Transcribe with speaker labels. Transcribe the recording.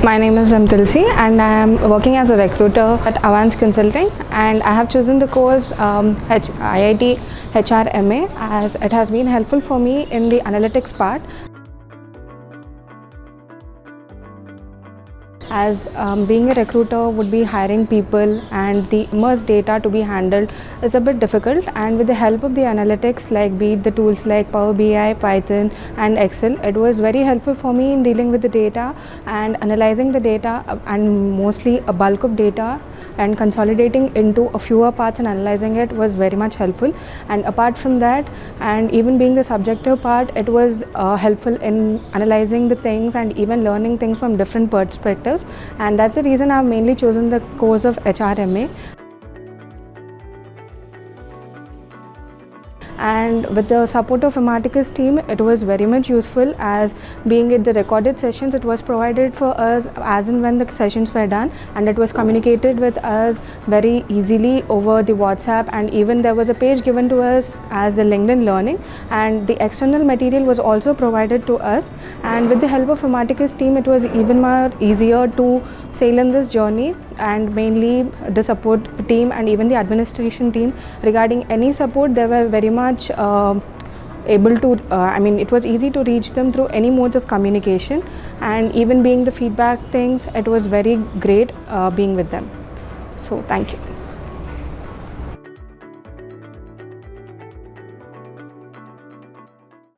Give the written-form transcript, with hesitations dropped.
Speaker 1: My name is Thulasi and I am working as a recruiter at Avance Consulting, and I have chosen the course IIT HRM as it has been helpful for me in the analytics part. As being a recruiter would be hiring people, and the immersed data to be handled is a bit difficult, and with the help of the analytics, like be it the tools like Power BI, Python and Excel, it was very helpful for me in dealing with the data and analyzing the data, and mostly a bulk of data, and consolidating into a fewer parts and analyzing it was very much helpful. And apart from that, and even being the subjective part, it was helpful in analyzing the things and even learning things from different perspectives, and that's the reason I've mainly chosen the course of HRMA. And with the support of Imarticus team, it was very much useful, as being it the recorded sessions, it was provided for us as and when the sessions were done, and it was communicated with us very easily over the WhatsApp, and even there was a page given to us as the LinkedIn Learning, and the external material was also provided to us. And with the help of Imarticus team, it was even more easier to sail in this journey, and mainly the support team and even the administration team, regarding any support, they were very much able to it was easy to reach them through any modes of communication, and even being the feedback things, it was very great being with them. So thank you.